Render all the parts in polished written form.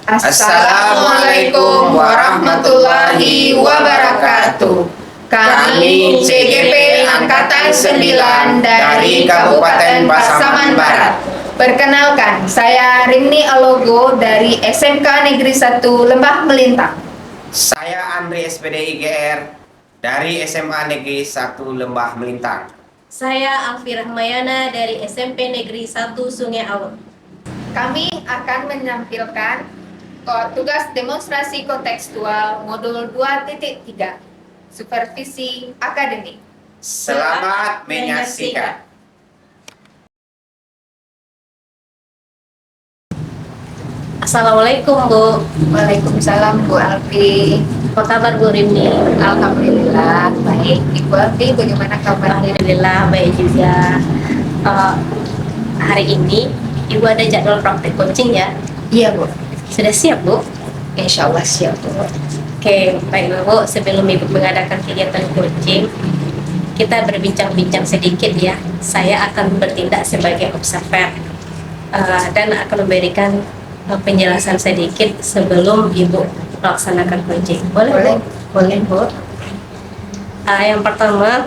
Assalamualaikum warahmatullahi wabarakatuh. Kami CGP Angkatan 9 dari Kabupaten Pasaman Barat. Perkenalkan, saya Rimni Alogo dari SMK Negeri 1 Lembah Melintang. Saya Andri SPD IGR dari SMA Negeri 1 Lembah Melintang. Saya Alfi Rahmayana dari SMP Negeri 1 Sungai Awur. Kami akan menampilkan tugas demonstrasi kontekstual modul 2.3, supervisi akademik. Selamat menyaksikan. Assalamualaikum Bu. Waalaikumsalam Bu Alfi. Apa kabar Bu Rimni? Alhamdulillah baik. Ibu Alfi bagaimana kabarnya? Alhamdulillah baik juga. Hari ini Ibu ada jadwal praktek coaching ya? Iya Bu. Sudah siap Bu? Insya Allah siap Bu. Oke, baik Bu. Sebelum Ibu mengadakan kegiatan coaching, kita berbincang-bincang sedikit ya. Saya akan bertindak sebagai observer dan akan memberikan penjelasan sedikit sebelum Ibu melaksanakan coaching. Boleh Bu? Boleh Bu. Yang pertama,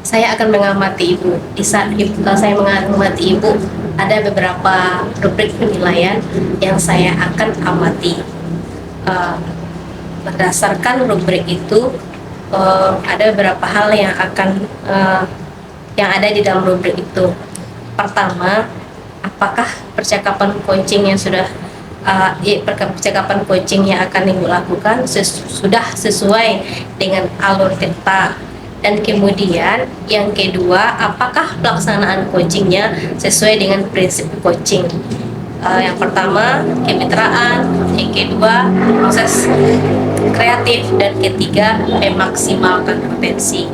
saya akan mengamati Ibu. Di saat saya mengamati Ibu, ada beberapa rubrik penilaian yang saya akan amati. Berdasarkan rubrik itu, ada beberapa hal yang yang ada di dalam rubrik itu. Pertama, apakah percakapan coaching yang percakapan coaching yang akan Ibu lakukan sudah sesuai dengan alur cerita. Dan kemudian yang kedua, apakah pelaksanaan coachingnya sesuai dengan prinsip coaching. Yang pertama, kemitraan. Yang kedua, proses kreatif. Dan ketiga, memaksimalkan potensi.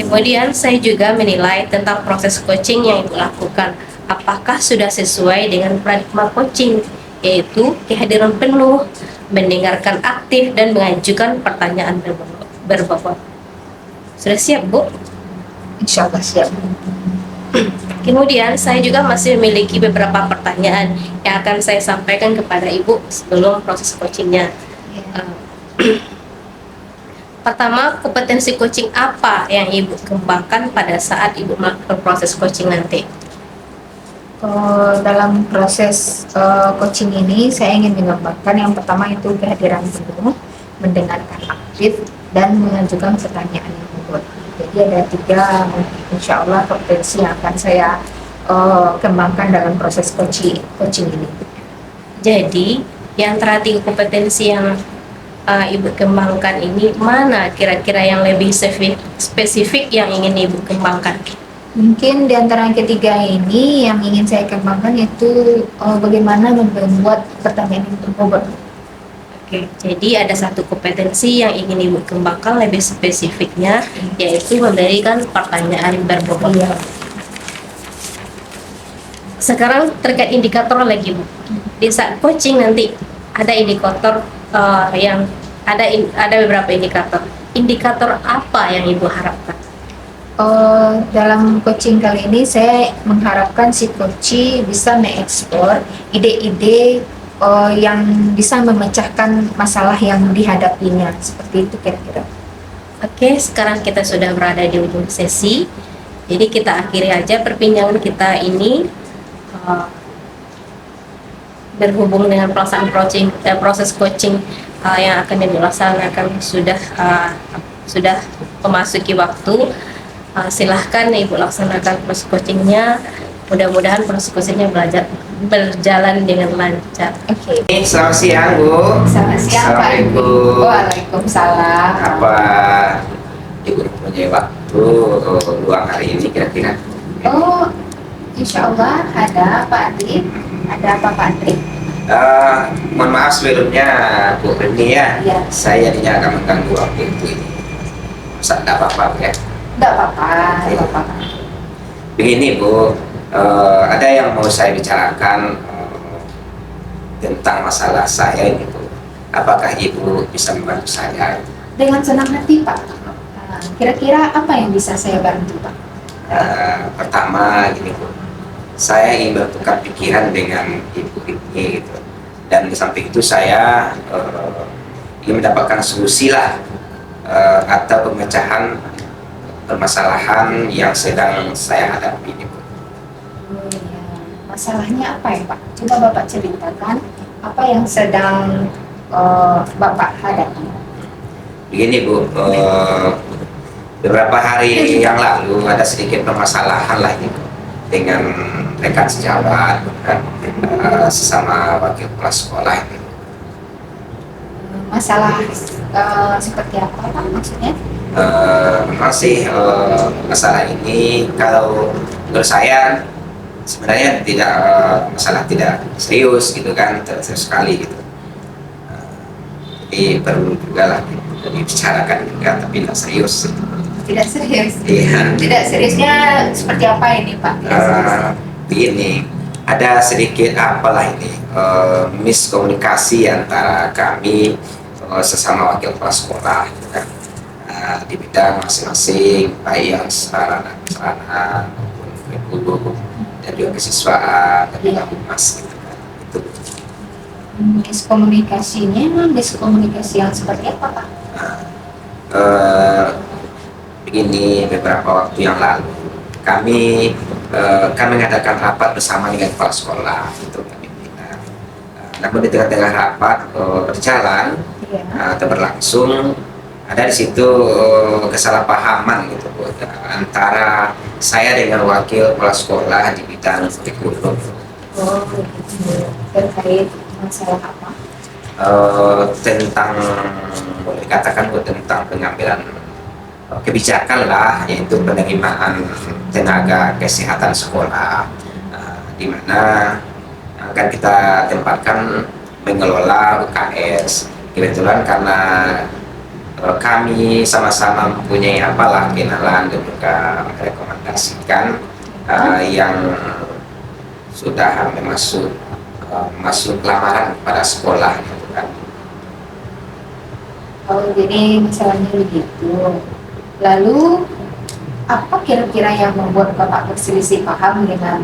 Kemudian saya juga menilai tentang proses coaching yang Ibu lakukan. Apakah sudah sesuai dengan paradigma coaching, yaitu kehadiran penuh, mendengarkan aktif, dan mengajukan pertanyaan berbobot. Sudah siap Bu? Insya Allah siap. Kemudian saya juga masih memiliki beberapa pertanyaan yang akan saya sampaikan kepada Ibu sebelum proses coachingnya. Pertama, kompetensi coaching apa yang Ibu kembangkan pada saat Ibu melakukan proses coaching nanti? Dalam proses coaching ini saya ingin mengembangkan yang pertama itu kehadiran penuh, mendengarkan aktif, dan mengajukan pertanyaan yang bobot. Jadi ada 3 insya Allah kompetensi yang akan saya kembangkan dalam proses coaching ini. Jadi di antara 3 kompetensi yang Ibu kembangkan ini, mana kira-kira yang lebih spesifik yang ingin Ibu kembangkan? Mungkin di antara yang ketiga ini yang ingin saya kembangkan yaitu bagaimana membuat pertanyaan yang berbobot. Oke, jadi ada 1 kompetensi yang ingin Ibu kembangkan lebih spesifiknya, yaitu memberikan pertanyaan berbobot. Iya. Sekarang terkait indikator lagi Bu. Di saat coaching nanti ada indikator yang ada beberapa indikator. Indikator apa yang Ibu harapkan? Dalam coaching kali ini saya mengharapkan si coach bisa mengeksplor ide-ide yang bisa memecahkan masalah yang dihadapinya, seperti itu kira-kira. Oke, sekarang kita sudah berada di ujung sesi, jadi kita akhiri aja perbincangan kita ini. Berhubung dengan pelaksanaan proses coaching yang akan dilaksanakan sudah memasuki waktu. Silahkan Ibu laksanakan proses coachingnya. Mudah-mudahan proses coachingnya berjalan dengan lancar. Oke. Selamat siang Bu. Selamat siang Pak. Assalamualaikum. Waalaikumsalam. Apa Ibu punya waktu luang hari ini kira-kira? Insya Allah ada Pak Andri. Ada apa Pak Andri? Mohon maaf sebelumnya Bu Rini ya. Iya. Saya tidak akan mengganggu waktu itu ini. Tidak apa-apa ya. Tidak apa-apa. Begini Bu, ada yang mau saya bicarakan tentang masalah saya ini Bu. Apakah Ibu bisa membantu saya? Dengan senang hati Pak. Kira-kira apa yang bisa saya bantu Pak? Pertama gini Bu, saya ingin bertukar pikiran dengan Ibu Rini ini gitu. Dan di samping itu saya ingin mendapatkan solusi lah atau pemecahan permasalahan yang sedang saya hadapi ini, Bu. Oh, iya. Masalahnya apa ya Pak? Coba Bapak ceritakan apa yang sedang Bapak hadapi. Begini, Bu, beberapa hari yang lalu ada sedikit permasalahan lah gitu dengan rekan sejawat, kan, sesama wakil kepala sekolah gitu. Masalah seperti apa Pak maksudnya? Memang sih masalah ini kalau menurut saya sebenarnya tidak masalah tidak serius gitu kan, tidak serius sekali gitu. Jadi perlu juga lah dibicarakan juga, tapi tidak serius. Tidak serius. Iya. Tidak seriusnya seperti apa ini Pak? Tidak serius. Begini, ada sedikit apalah ini miskomunikasi antara kami sesama wakil kepala sekolah gitu kan. Di bidang masing-masing, baik yang sarana maupun kurikulum dan juga kesiswaan dan juga humas gitu kan. Itu. Miskomunikasi yang seperti apa Pak? Begini, beberapa waktu yang lalu kami mengadakan rapat bersama dengan kepala sekolah untuk pimpinan. Namun di tengah-tengah rapat berjalan atau berlangsung, ada di situ kesalahpahaman gitu, Bu, antara saya dengan wakil kepala sekolah di bidang kurikulum. Oh, begitu. Terkait masalah apa? Tentang, boleh dikatakan, Bu, tentang pengambilan kebijakan lah, yaitu penerimaan tenaga kesehatan sekolah, di mana akan kita tempatkan mengelola UKS. Kebetulan karena kami sama-sama mempunyai apalah kenalan dan juga merekomendasikan yang sudah masuk lamaran pada sekolah gitu kan. Oh, jadi masalahnya begitu. Lalu apa kira-kira yang membuat Bapak berselisih paham dengan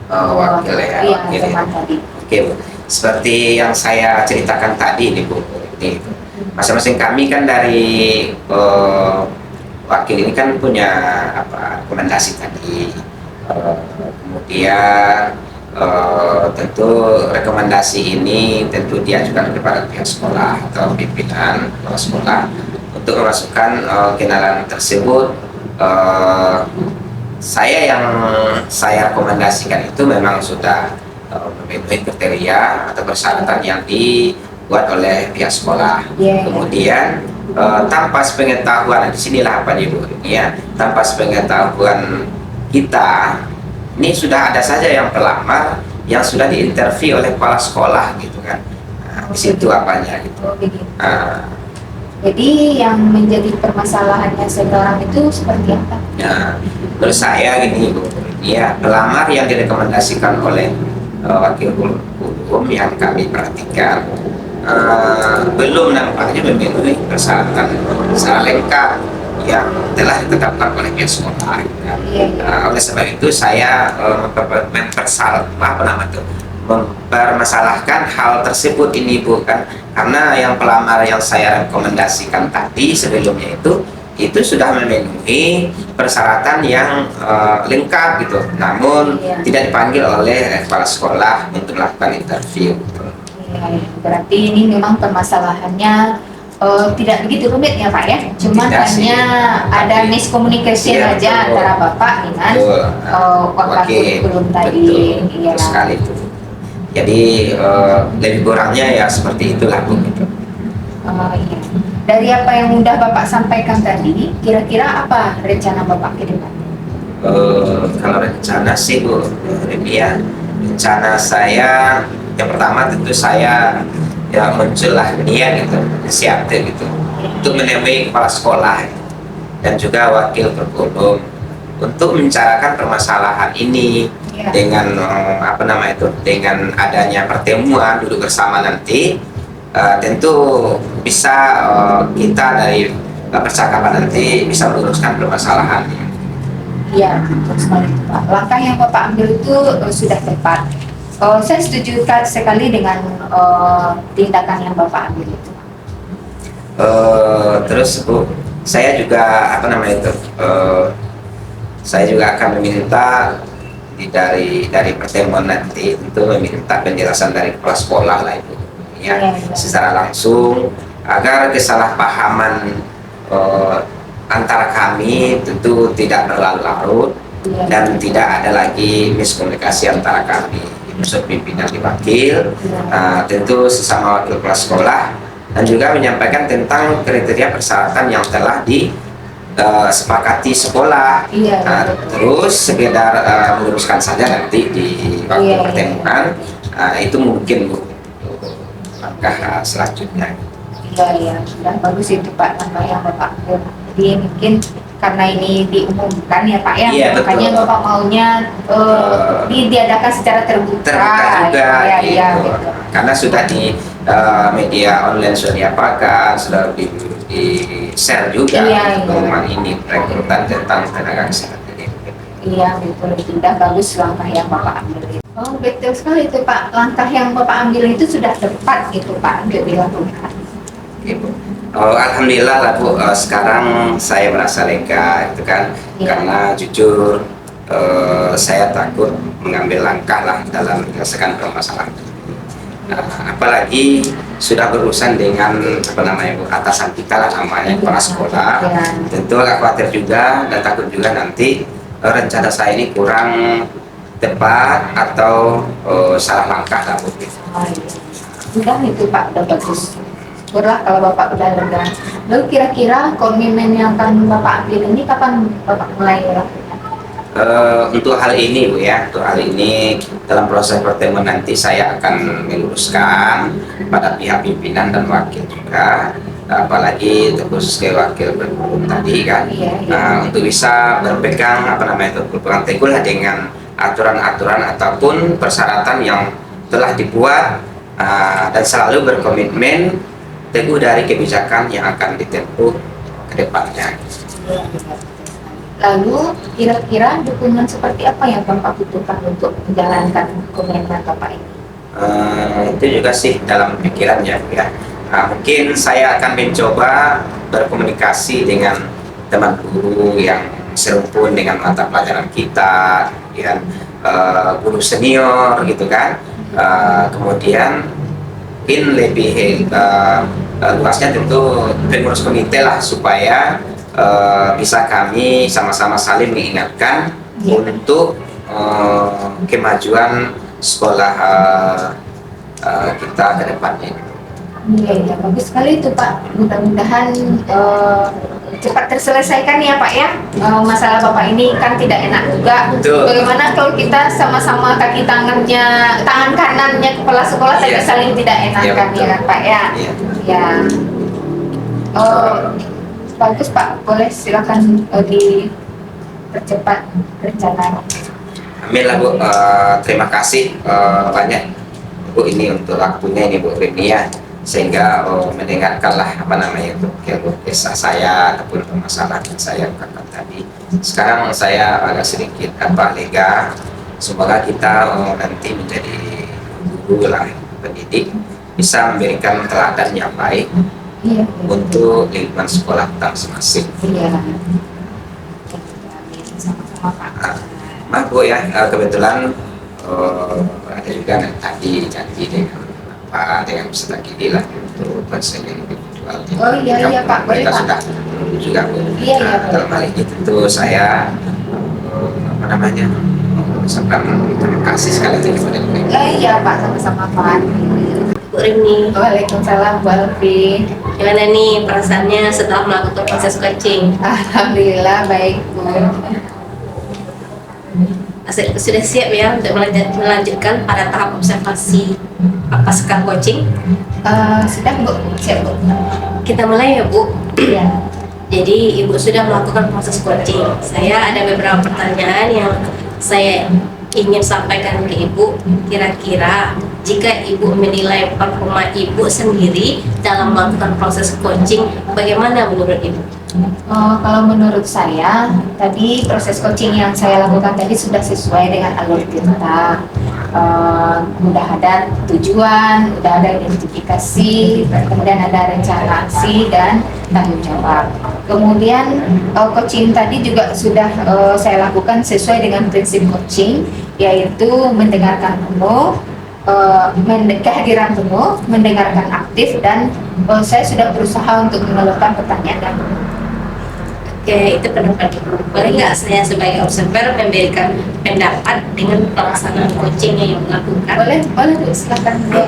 Wakil ya. teman tadi? Oke, Bu. Seperti yang saya ceritakan tadi nih, Bu. Ini masing-masing kami kan dari wakil ini kan punya rekomendasi tadi. Kemudian tentu rekomendasi ini tentu diajukan kepada pihak sekolah atau pimpinan kepala sekolah untuk memasukkan kenalan tersebut. Yang saya rekomendasikan itu memang sudah memenuhi kriteria atau persyaratan yang dibuat oleh pihak sekolah. Kemudian tanpa sepengetahuan, disinilah apa nih, Bu, ya, tanpa sepengetahuan kita, ini sudah ada saja yang pelamar yang sudah diinterview oleh kepala sekolah gitu kan. Di situ apanya gitu. Jadi yang menjadi permasalahannya sekarang itu seperti apa? Nah, menurut saya gini, Bu, ya, pelamar yang direkomendasikan oleh wakil hukum yang kami perhatikan belum nampaknya memenuhi persyaratan secara lengkap yang telah ditetapkan oleh pihak sekolah. Oleh sebab itu saya mempermasalahkan hal tersebut ini, Bu, kan, karena yang pelamar yang saya rekomendasikan tadi sebelumnya itu sudah memenuhi persyaratan yang lengkap gitu, namun tidak dipanggil oleh kepala sekolah untuk melakukan interview gitu. Berarti ini memang permasalahannya tidak begitu rumit ya Pak ya, cuman hanya ada miskomunikasi aja antara Bapak dengan wakil kurikulum tadi. Betul sekali itu. Jadi lebih kurangnya ya seperti itulah, Bu, gitu. Iya. Dari apa yang udah Bapak sampaikan tadi, kira-kira apa rencana Bapak ke depan? Kalau rencana sih, Bu, ya, rencana saya yang pertama tentu saya ya muncullah niat gitu, inisiatif gitu, untuk menemui kepala sekolah dan juga wakil kurikulum untuk membicarakan permasalahan ini dengan dengan adanya pertemuan duduk bersama nanti. Tentu bisa kita dari percakapan nanti bisa meluruskan permasalahannya. Iya, betul sekali Pak. Langkah yang Bapak ambil itu sudah tepat. Saya setuju sekali dengan tindakan yang Bapak ambil itu. Terus Bu, saya juga apa namanya itu, saya juga akan meminta dari pertemuan nanti itu meminta penjelasan dari kepala sekolah lah Ibu ya, Iya. secara langsung agar kesalahpahaman antara kami tentu tidak berlarut-larut Iya. dan tidak ada lagi miskomunikasi antara kami unsur pimpinan di wakil, tentu sesama wakil kepala sekolah, dan juga menyampaikan tentang kriteria persyaratan yang telah disepakati sekolah. Iya, Terus sekedar meluruskan saja nanti di waktu Iya, pertemuan. Itu mungkin Bu langkah selanjutnya. Iya, sudah bagus itu Pak langkah yang Bapak ambil. Jadi mungkin karena ini diumumkan ya Pak ya, Iya, makanya betul. Bapak maunya diadakan secara terbuka. Terbuka juga Iya, gitu. iya, gitu. Karena sudah di media online sudah diapakan, sudah di share juga Iya, iya. pengumuman ini rekrutan tentang tenaga kesehatan ini. Iya, betul. Sudah bagus langkah yang Bapak ambil itu. Oh, betul sekali itu Pak. Langkah yang Bapak ambil itu sudah tepat gitu Pak untuk dilakukan. Gitu. Alhamdulillah lah Bu, sekarang saya merasa lega itu kan, Iya. karena jujur saya takut mengambil langkah lah dalam menyelesaikan permasalahan. Apalagi sudah berurusan dengan apa namanya Bu, atasan kita lah namanya kepala sekolah. Iya. Tentu agak khawatir juga dan takut juga nanti rencana saya ini kurang tepat atau salah langkah lah Bu. Oh, iya. Udah itu Pak, udah bagus. Syukurlah kalau Bapak udah lega. Lalu kira-kira komitmen yang akan Bapak ambil ini kapan Bapak mulai lakukan? Untuk hal ini Bu ya, untuk hal ini dalam proses pertemuan nanti saya akan meluruskan pada pihak pimpinan dan wakil juga, apalagi terkhusus ke wakil berguru tadi kan, Iya, iya. untuk bisa berpegang apa namanya itu, berpegang teguh lah dengan aturan-aturan ataupun persyaratan yang telah dibuat, dan selalu berkomitmen teguh dari kebijakan yang akan ditempuh ke depannya. Lalu kira-kira dukungan seperti apa yang Bapak butuhkan untuk menjalankan komitmen Bapak ini? Itu juga sih dalam pikirannya ya. Mungkin saya akan mencoba berkomunikasi dengan teman guru yang serumpun dengan mata pelajaran kita, ya, guru senior gitu kan. Kemudian mungkin lebih luasnya tentu pengurus komite lah, supaya bisa kami sama-sama saling mengingatkan untuk kemajuan sekolah kita ke depannya. Iya, iya, bagus sekali itu Pak. Mudah-mudahan cepat terselesaikan ya Pak ya. Masalah Bapak ini kan tidak enak juga. Betul. Bagaimana kalau kita sama-sama kaki tangannya, tangan kanannya kepala sekolah tapi Iya. saling tidak enakan Iya, ya betul. kan Pak ya? Iya. Ya. Bagus Pak, boleh silakan dipercepat rencana. Amin lah Bu. Terima kasih banyak Bu ini untuk waktunya ini Bu Rini ya, sehingga mendengarkanlah apa namanya itu kisah saya ataupun permasalahan yang saya ungkapkan tadi. Sekarang saya agak sedikit lega. Semoga kita nanti menjadi guru lah, pendidik, bisa memberikan teladan yang baik Iya. untuk lingkungan sekolah kita masing-masing. Iya. Sama-sama Pak. Maaf Bu ya, kebetulan ada juga tadi janji dengan peserta kini lah untuk konseling individual. Oh, iya, Pak. Boleh, Mereka Pak. sudah menunggu juga Bu. Iya, iya, Dalam hal ini tentu saya apa namanya mengucapkan terima kasih sekali lagi kepada mereka. Iya Pak, sama-sama Pak. Bu Rini, Waalaikumsalam Bu Alfi. gimana nih perasaannya setelah melakukan proses coaching? Alhamdulillah baik Bu. Sudah siap ya untuk melanjutkan pada tahap observasi pasca coaching? Sudah Bu, siap Bu. Kita mulai ya Bu. Iya. Jadi Ibu sudah melakukan proses coaching. Saya ada beberapa pertanyaan yang saya ingin sampaikan ke Ibu. Kira-kira jika Ibu menilai performa Ibu sendiri dalam melakukan proses coaching, bagaimana menurut Ibu? Kalau menurut saya, tadi proses coaching yang saya lakukan tadi sudah sesuai dengan alur kita. Udah ada tujuan, udah ada identifikasi, kemudian ada rencana aksi dan tanggung jawab. Kemudian coaching tadi juga sudah saya lakukan sesuai dengan prinsip coaching, yaitu mendengarkan penuh, kehadiran penuh, mendengarkan aktif, dan saya sudah berusaha untuk mengeluarkan pertanyaan dan Oke, itu pendapat Ibu. Boleh nggak saya sebagai observer memberikan pendapat dengan pelaksanaan coaching yang dilakukan? boleh Bu, silakan Bu.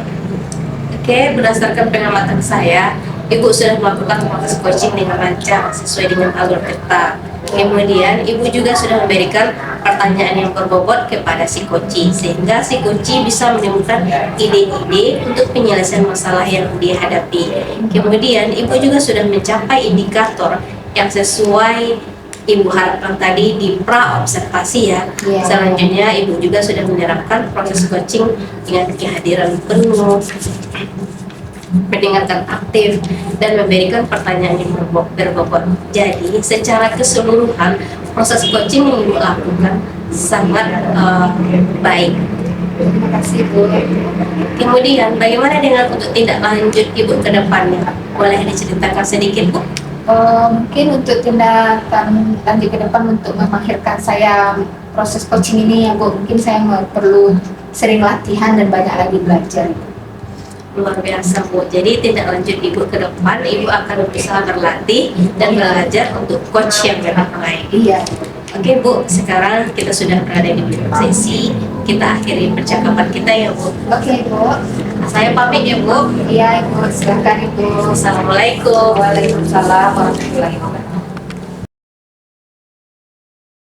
Oke, berdasarkan pengamatan saya, Ibu sudah melakukan proses coaching dengan lancar sesuai dengan alur peta. Kemudian, Ibu juga sudah memberikan pertanyaan yang berbobot kepada si coaching, sehingga si coaching bisa menemukan ide-ide untuk penyelesaian masalah yang dihadapi. Kemudian, Ibu juga sudah mencapai indikator yang sesuai Ibu harapkan tadi di pra-observasi ya. Iya. Selanjutnya, Ibu juga sudah menerapkan proses coaching dengan kehadiran penuh, mendengarkan aktif, dan memberikan pertanyaan yang berbobot. Jadi, secara keseluruhan, proses coaching yang Ibu lakukan sangat baik. Terima kasih Bu. Kemudian, bagaimana dengan untuk tindak lanjut Ibu ke depannya? Boleh diceritakan sedikit, Bu? Mungkin untuk tindakan lanjut ke depan untuk memahirkan saya proses coaching ini ya Bu, mungkin saya perlu sering latihan dan banyak lagi belajar. Luar biasa, Bu. Jadi tindak lanjut Ibu ke depan, Ibu akan berusaha berlatih dan belajar untuk coach yang lebih baik. Iya. Oke Bu, sekarang kita sudah berada di ujung sesi. Kita akhiri percakapan kita ya Bu. Oke Bu. Saya pamit ya Bu. Iya Ibu, silakan Ibu. Assalamualaikum. Waalaikumsalam warahmatullahi wabarakatuh.